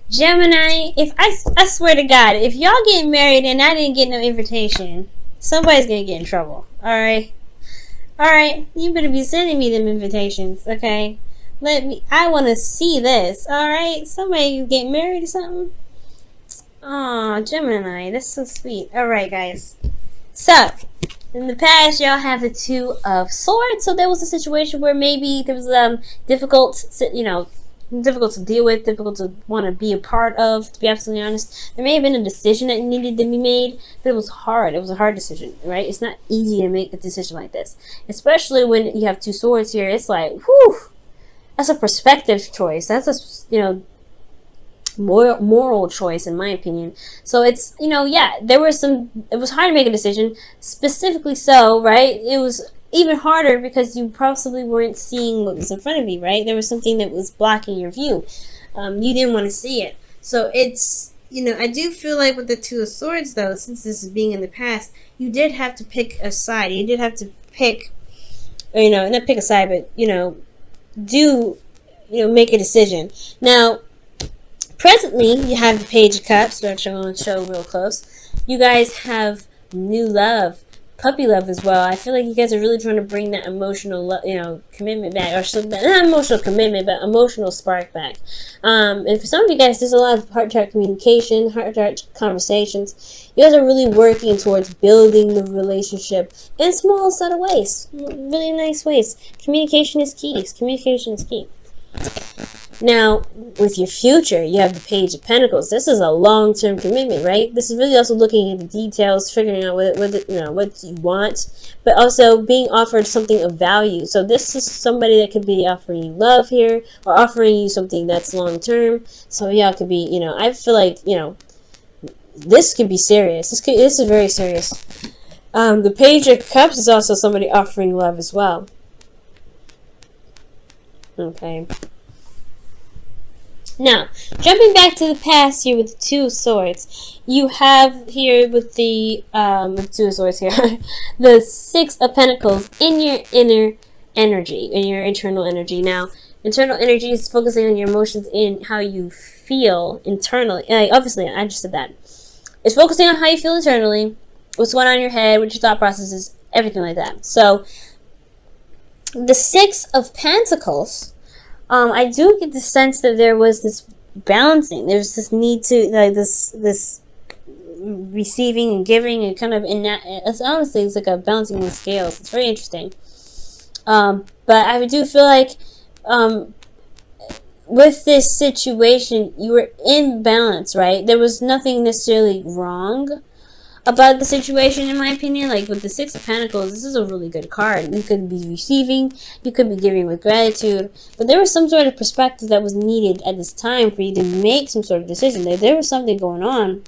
Gemini, if I swear to God, if y'all get married and I didn't get no invitation, somebody's gonna get in trouble. Alright? Alright? You better be sending me them invitations, okay? I wanna see this, alright? Somebody get married or something? Aw, Gemini, that's so sweet. Alright, guys. So, in the past, y'all have the Two of Swords, so there was a situation where maybe there was difficult to deal with, difficult to want to be a part of, to be absolutely honest. There may have been a decision that needed to be made, but it was hard. It was a hard decision, right? It's not easy to make a decision like this. Especially when you have two swords here. It's like, whew, that's a perspective choice. That's a, moral choice, in my opinion. So it's, it was hard to make a decision. Specifically so, right? It was even harder because you possibly weren't seeing what was in front of you, right? There was something that was blocking your view. You didn't want to see it. So it's, I do feel like with the Two of Swords, though, since this is being in the past, you did have to pick a side. You did have to pick, not pick a side, but, make a decision. Now, presently, you have the Page of Cups, which I'm going to show real close. You guys have new love. Puppy love as well. I feel like you guys are really trying to bring that emotional, commitment back, or something. Not emotional commitment, but emotional spark back. And for some of you guys, there's a lot of heart-to-heart communication, heart-to-heart conversations. You guys are really working towards building the relationship in small subtle ways, really nice ways. Communication is key. Communication is key. Now, with your future, you have the Page of Pentacles. This is a long-term commitment, right? This is really also looking at the details, figuring out what you want, but also being offered something of value. So this is somebody that could be offering you love here, or offering you something that's long-term. So y'all could be, I feel like, this could be serious. This is very serious. The Page of Cups is also somebody offering love as well. Okay. Now, jumping back to the past here with the Two of Swords, you have here with the Two of Swords here, the Six of Pentacles in your inner energy, in your internal energy. Now, internal energy is focusing on your emotions and how you feel internally. Obviously, I just said that. It's focusing on how you feel internally, what's going on in your head, what your thought processes, everything like that. So, the Six of Pentacles, I do get the sense that there was this balancing. There's this need to, this receiving and giving, and kind of, it's honestly, it's like a balancing the scales. It's very interesting. But I do feel like, with this situation, you were in balance, right? There was nothing necessarily wrong about the situation, in my opinion. Like with the Six of Pentacles, this is a really good card. You could be receiving, you could be giving with gratitude, but there was some sort of perspective that was needed at this time for you to make some sort of decision. There was something going on,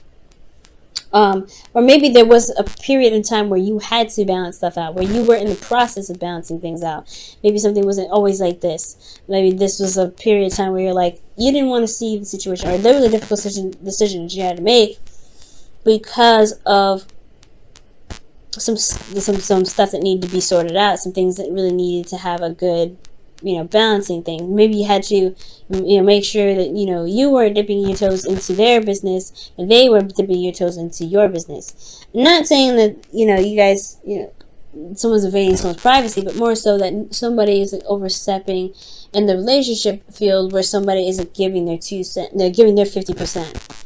or maybe there was a period in time where you had to balance stuff out, where you were in the process of balancing things out. Maybe something wasn't always like this. Maybe this was a period of time where you're like, you didn't want to see the situation, or there was a difficult decision that you had to make because of some stuff that needed to be sorted out, some things that really needed to have a good, balancing thing. Maybe you had to, make sure that, you weren't dipping your toes into their business and they were dipping your toes into your business. I'm not saying that, you guys, someone's invading someone's privacy, but more so that somebody isn't overstepping in the relationship field where somebody isn't giving their 2 cents, they're giving their 50%.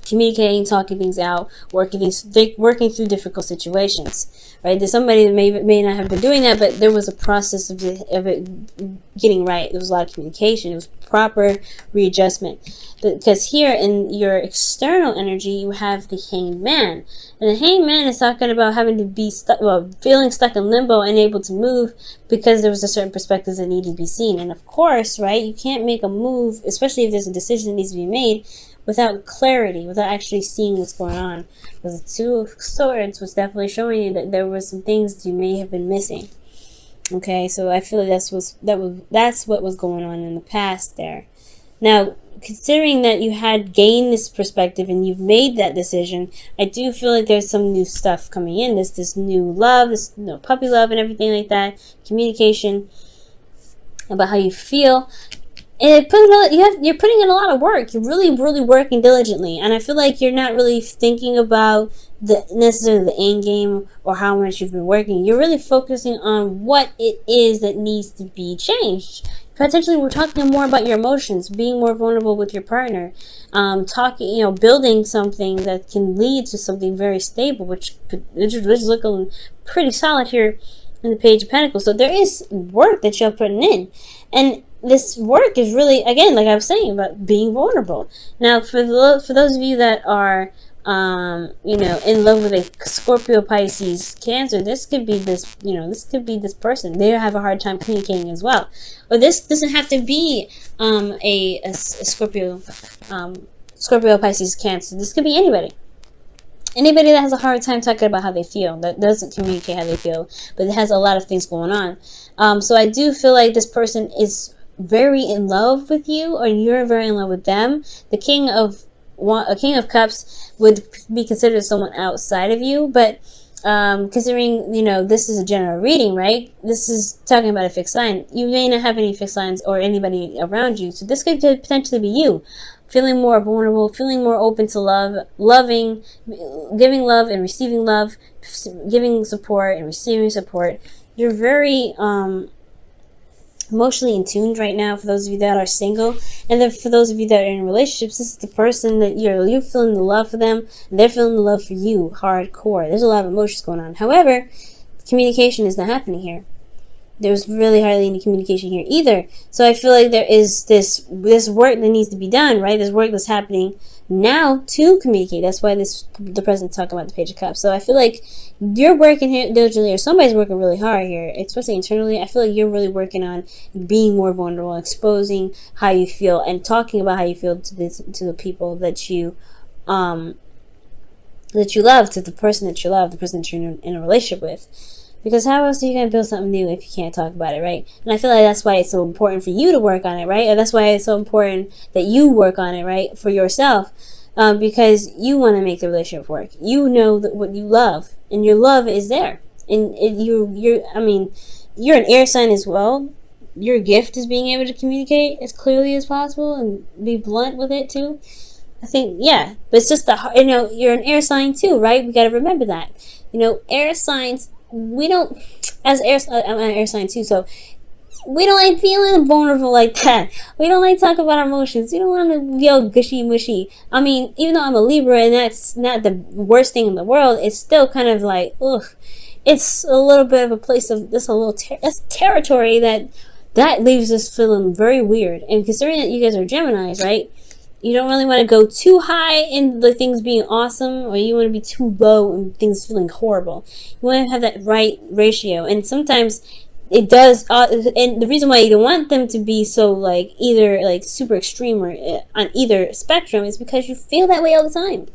Communicating, talking things out, working through difficult situations, right? There's somebody that may not have been doing that, but there was a process of it getting right. There was a lot of communication. It was proper readjustment. Because here in your external energy, you have the Hanged Man. And the Hanged Man is talking about having to be stuck, feeling stuck in limbo, unable to move because there was a certain perspective that needed to be seen. And of course, right, you can't make a move, especially if there's a decision that needs to be made, without clarity, without actually seeing what's going on. Because the Two of Swords was definitely showing you that there were some things that you may have been missing. Okay, so I feel like that's what was going on in the past there. Now, considering that you had gained this perspective and you've made that decision, I do feel like there's some new stuff coming in. There's this new love, this puppy love and everything like that. Communication about how you feel. And you're putting in a lot of work. You're really, really working diligently, and I feel like you're not really thinking about necessarily the end game or how much you've been working. You're really focusing on what it is that needs to be changed. Potentially, we're talking more about your emotions, being more vulnerable with your partner, building something that can lead to something very stable, which is looking pretty solid here in the Page of Pentacles. So there is work that you're putting in, and this work is really, again, like I was saying, about being vulnerable. Now, for those of you that are, in love with a Scorpio, Pisces, Cancer, this could be this person. They have a hard time communicating as well. Or this doesn't have to be a Scorpio, Pisces, Cancer. This could be anybody. Anybody that has a hard time talking about how they feel, that doesn't communicate how they feel, but it has a lot of things going on. So I do feel like this person is very in love with you, or you're very in love with them. A King of Cups would be considered someone outside of you, but considering this is a general reading, right? This is talking about a fixed sign. You may not have any fixed signs or anybody around you, so this could potentially be you. Feeling more vulnerable, feeling more open to love, loving, giving love and receiving love, giving support and receiving support. You're very emotionally in tune right now, for those of you that are single. And then for those of you that are in relationships, this is the person that you're feeling the love for them, and they're feeling the love for you hardcore. There's a lot of emotions going on. However, communication is not happening here. There's really hardly any communication here either. So I feel like there is this work that needs to be done, right? This work that's happening now to communicate. That's why the president's talking about the Page of Cups. So I feel like you're working here diligently, or somebody's working really hard here, especially internally. I feel like you're really working on being more vulnerable, exposing how you feel, and talking about how you feel to the people that you love, to the person that you love, the person that you're in a relationship with. Because how else are you going to build something new if you can't talk about it, right? And I feel like that's why it's so important for you to work on it, right? And that's why it's so important that you work on it, right? For yourself. Because you want to make the relationship work. You know what you love. And your love is there. And you're an air sign as well. Your gift is being able to communicate as clearly as possible and be blunt with it too. I think, yeah. But it's just you're an air sign too, right? We got to remember that. Air signs, we don't, I'm an air sign too, so we don't like feeling vulnerable like that. We don't like talking about our emotions. We don't want to be all gushy mushy. I mean, even though I'm a Libra and that's not the worst thing in the world, it's still kind of like, ugh. It's a little bit of a place of this, that's territory that leaves us feeling very weird. And considering that you guys are Geminis, right? You don't really want to go too high in the things being awesome, or you want to be too low and things feeling horrible. You want to have that right ratio. And sometimes it does, and the reason why you don't want them to be so either super extreme or on either spectrum is because you feel that way all the time.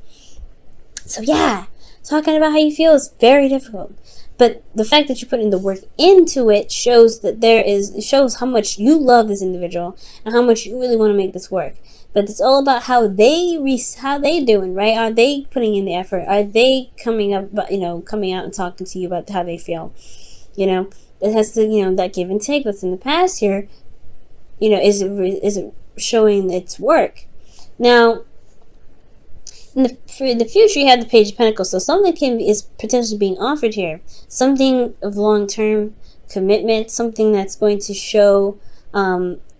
So yeah, talking about how you feel is very difficult. But the fact that you're putting the work into it shows shows how much you love this individual and how much you really want to make this work. But it's all about how they doing, right? Are they putting in the effort? Are they coming out and talking to you about how they feel? It has to, that give and take that's in the past here, is it showing its work? Now, for the future, you have the Page of Pentacles, so something is potentially being offered here. Something of long-term commitment, something that's going to show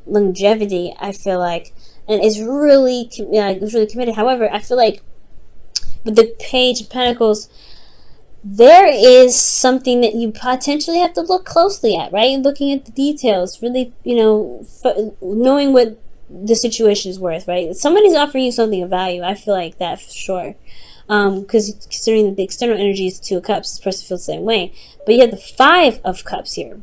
longevity, I feel like. And it's really committed. However, I feel like with the Page of Pentacles, there is something that you potentially have to look closely at, right? Looking at the details, really, knowing what the situation is worth, right? Somebody's offering you something of value. I feel like that for sure. Because considering that the external energy is 2 of Cups, this person feels the same way. But you have the 5 of Cups here.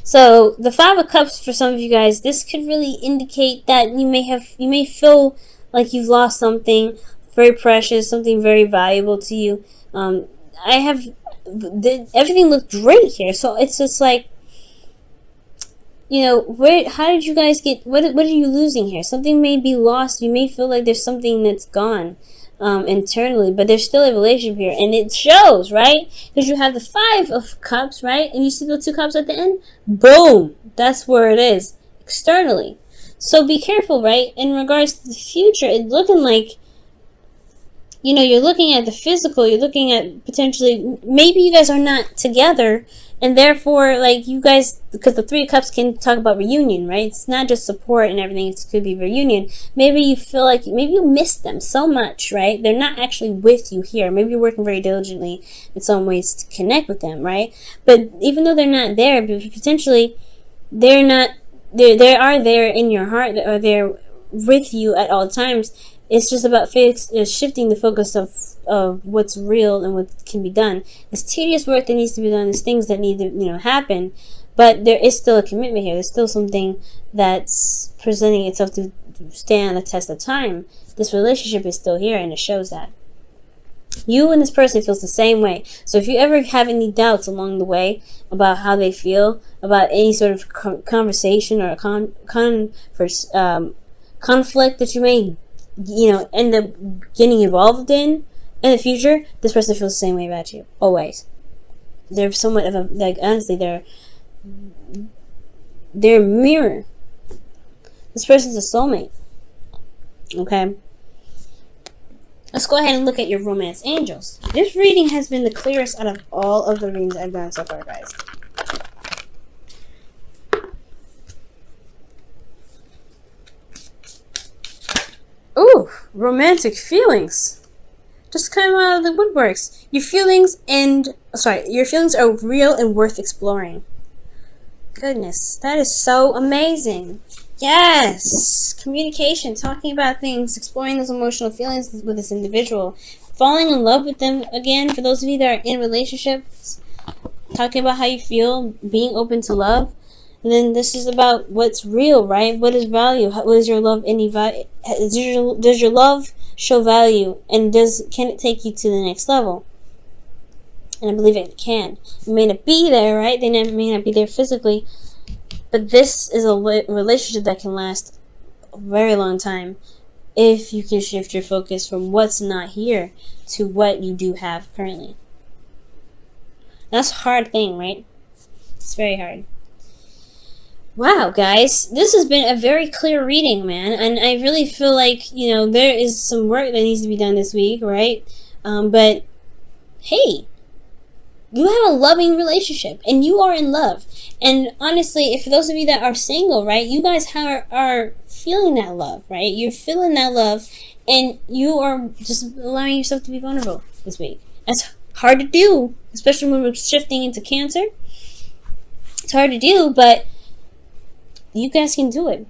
So the 5 of Cups, for some of you guys, this could really indicate that you may feel like you've lost something very precious, something very valuable to you. Everything looked great here, so it's just like, how did you guys what are you losing here? Something may be lost. You may feel like there's something that's gone internally, but there's still a relationship here, and it shows, right? Because you have the 5 of Cups, right? And you see the 2 cups at the end? Boom! That's where it is. externally. So be careful, right? In regards to the future, it's looking like, you know, you're looking at the physical, you're looking at potentially, maybe you guys are not together, and therefore, like, you guys, because the Three of Cups can talk about reunion, right? It's not just support and everything, it could be reunion. Maybe you feel like, maybe you miss them so much, right? They're not actually with you here. Maybe you're working very diligently in some ways to connect with them, right? But even though they're not there, potentially, they're not, they are there in your heart, they are there with you at all times. It's just about shifting the focus of what's real and what can be done. It's tedious work that needs to be done. There's things that need to, you know, happen, but there is still a commitment here. There's still something that's presenting itself to stand the test of time. This relationship is still here, and it shows that. You and this person feels the same way. So if you ever have any doubts along the way about how they feel, about any sort of conversation or conflict that you may, you know, end up getting involved in the future, this person feels the same way about you. Always. They're somewhat of a, like, honestly, they're a mirror. This person's a soulmate. Okay? Let's go ahead and look at your romance angels. This reading has been the clearest out of all of the readings I've done so far, guys. Ooh, romantic feelings. Just come out of the woodworks. Your feelings are real and worth exploring. Goodness, that is so amazing. Yes, communication, talking about things, exploring those emotional feelings with this individual, falling in love with them again. For those of you that are in relationships, talking about how you feel, being open to love. And then this is about what's real, right? What is value? What is your love? Any value? Does your love show value? And can it take you to the next level? And I believe it can. It may not be there, right? They may not be there physically, but this is a relationship that can last a very long time if you can shift your focus from what's not here to what you do have currently. That's a hard thing, right? It's very hard. Wow, guys, this has been a very clear reading, man, and I really feel like, you know, there is some work that needs to be done this week, right? But hey, you have a loving relationship, and you are in love. And honestly, if for those of you that are single, right, you guys are feeling that love, right? You're feeling that love, and you are just allowing yourself to be vulnerable this week. That's hard to do, especially when we're shifting into Cancer. It's hard to do, but you guys can do it.